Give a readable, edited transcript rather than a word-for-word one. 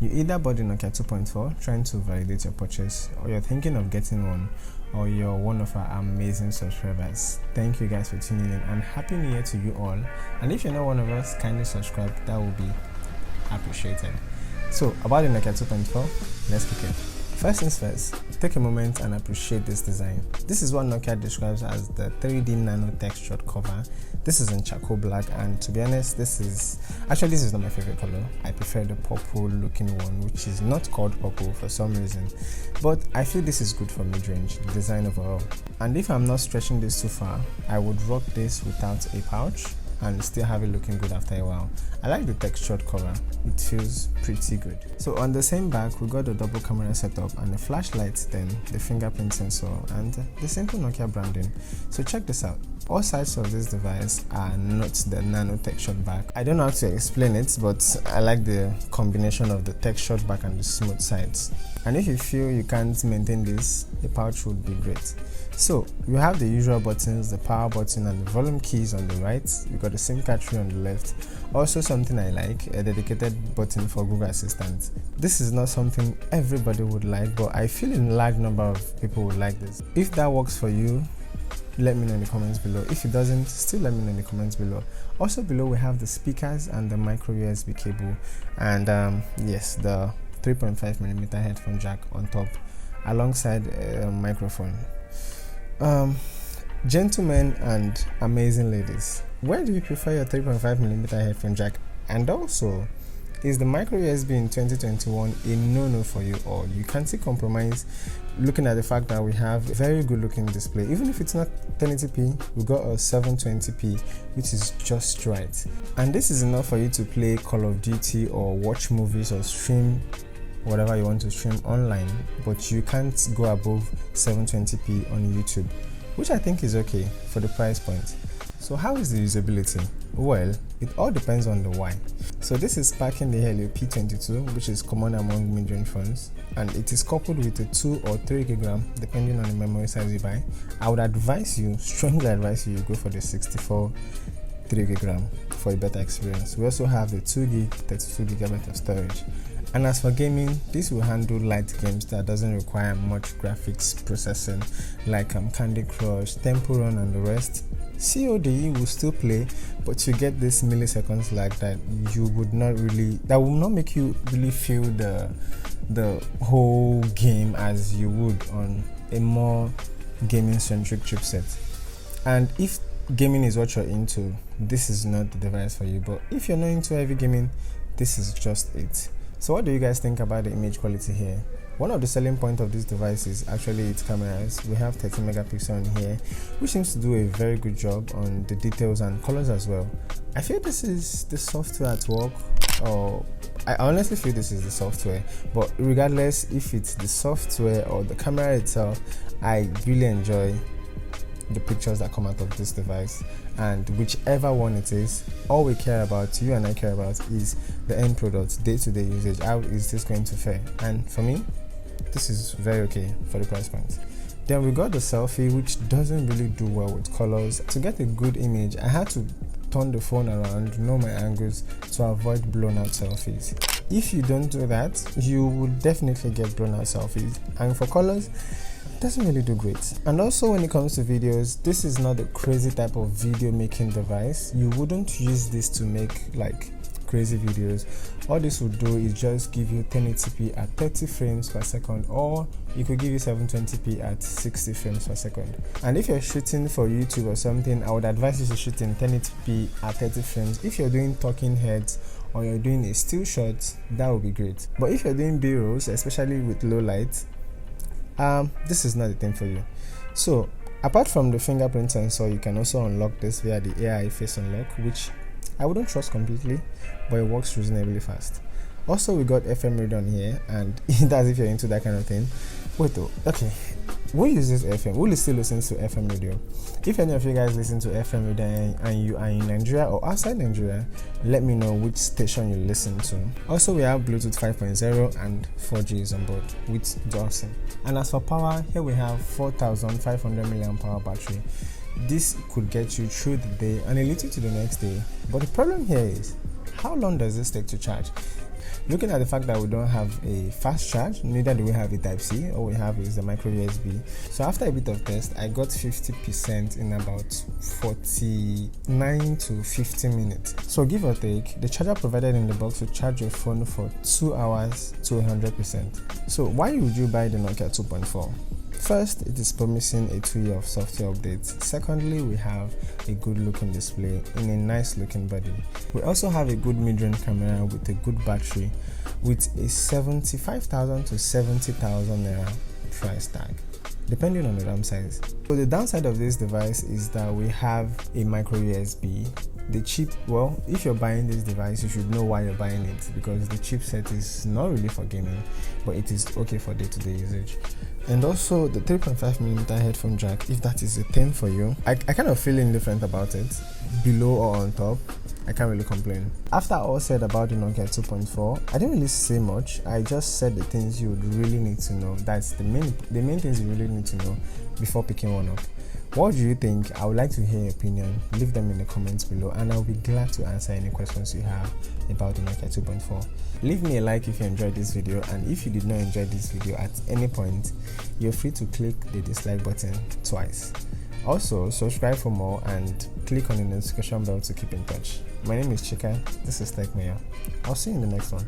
You either bought the Nokia 2.4 trying to validate your purchase, or you're thinking of getting one, or you're one of our amazing subscribers. Thank you guys for tuning in, and Happy New Year to you all. And if you're not one of us, kindly subscribe, that will be appreciated. So about the Nokia 2.4, let's kick it. First things first, take a moment and appreciate this design. This is what Nokia describes as the 3D nano textured cover. This is in charcoal black, and to be honest, this is not my favorite color. I prefer the purple looking one, which is not called purple for some reason, but I feel this is good for mid-range, the design overall. And if I'm not stretching this too far, I would rock this without a pouch and still have it looking good after a while. I like the textured cover, it feels pretty good. So on the same back, we got the double camera setup and the flashlight, then the fingerprint sensor and the simple Nokia branding. So check this out. All sides of this device are not the nano textured back. I don't know how to explain it, but I like the combination of the textured back and the smooth sides. And if you feel you can't maintain this, a pouch would be great. So you have the usual buttons, the power button and the volume keys on the right. You got the SIM card tray on the left. Also something I like, a dedicated button for Google Assistant. This is not something everybody would like, but I feel a large number of people would like this. If that works for you, let me know in the comments below. If it doesn't, still let me know in the comments below. Also below we have the speakers and the micro USB cable, and yes, the 3.5mm headphone jack on top alongside a microphone. Gentlemen and amazing ladies, where do you prefer your 3.5mm headphone jack? And also, is the micro USB in 2021 a no-no for you, or you can't see compromise looking at the fact that we have a very good looking display? Even if it's not 1080p, we got a 720p, which is just right. And this is enough for you to play Call of Duty or watch movies or stream whatever you want to stream online, but you can't go above 720p on YouTube, which I think is okay for the price point. So how is the usability? Well, it all depends on the why. So this is packing the Helio P22, which is common among mid-range phones, and it is coupled with a 2 or 3 GB depending on the memory size you buy. I would strongly advise you go for the 64 3 GB for a better experience. We also have the 2 GB 32 GB of storage. And as for gaming, this will handle light games that doesn't require much graphics processing, like Candy Crush, Temple Run and the rest. COD will still play, but you get this milliseconds lag that will not make you really feel the whole game as you would on a more gaming centric chipset. And if gaming is what you're into, this is not the device for you, but if you're not into heavy gaming, this is just it. So what do you guys think about the image quality here? One of the selling points of this device is actually its cameras. We have 30 megapixel on here, which seems to do a very good job on the details and colors as well. I feel this is the software at work, or I honestly feel this is the software, but regardless if it's the software or the camera itself, I really enjoy the pictures that come out of this device. And whichever one it is, all we care about, you and I care about, is the end product, day-to-day usage. How is this going to fare? And for me, this is very okay for the price point. Then we got the selfie, which doesn't really do well with colors. To get a good image, I had to turn the phone around, know my angles to avoid blown out selfies. If you don't do that, you will definitely get blown out selfies. And for colors, doesn't really do great. And also when it comes to videos, this is not a crazy type of video making device. You wouldn't use this to make like crazy videos. All this would do is just give you 1080p at 30 frames per second, or you could give you 720p at 60 frames per second. And if you're shooting for YouTube or something, I would advise you to shoot in 1080p at 30 frames. If you're doing talking heads or you're doing a still shot, that would be great. But if you're doing B-rolls, especially with low light, this is not the thing for you. So apart from the fingerprint sensor, you can also unlock this via the AI face unlock, which I wouldn't trust completely, but it works reasonably fast. Also, we got FM radio on here, and that's if you're into that kind of thing. Wait though, okay, who uses FM? Who still listens to FM radio? If any of you guys listen to FM radio and you are in Nigeria or outside Nigeria, let me know which station you listen to. Also, we have Bluetooth 5.0 and 4G is on board with dual SIM. And as for power, here we have 4500 mAh battery. This could get you through the day and a little to the next day. But the problem here is, how long does this take to charge? Looking at the fact that we don't have a fast charge, neither do we have a Type-C, all we have is the micro USB. So after a bit of test, I got 50% in about 49 to 50 minutes. So give or take, the charger provided in the box will charge your phone for 2 hours to 100%. So why would you buy the Nokia 2.4? First, it is promising a 2 year of software updates. Secondly, we have a good looking display in a nice looking body. We also have a good mid-range camera with a good battery with a 75,000 to 70,000 naira price tag, depending on the RAM size. So the downside of this device is that we have a micro USB. The chip, well, if you're buying this device, you should know why you're buying it, because the chipset is not really for gaming, but it is okay for day-to-day usage. And also the 3.5mm headphone jack, if that is a thing for you. I kind of feel indifferent about it, below or on top. I can't really complain. After all said about the Nokia 2.4, I didn't really say much. I just said the things you would really need to know. That's the main things you really need to know before picking one up. What do you think? I would like to hear your opinion. Leave them in the comments below, and I'll be glad to answer any questions you have about the Nokia 2.4. Leave me a like if you enjoyed this video, and if you did not enjoy this video at any point, you're free to click the dislike button twice. Also, subscribe for more and click on the notification bell to keep in touch. My name is Chika. This is Tech Mayor. I'll see you in the next one.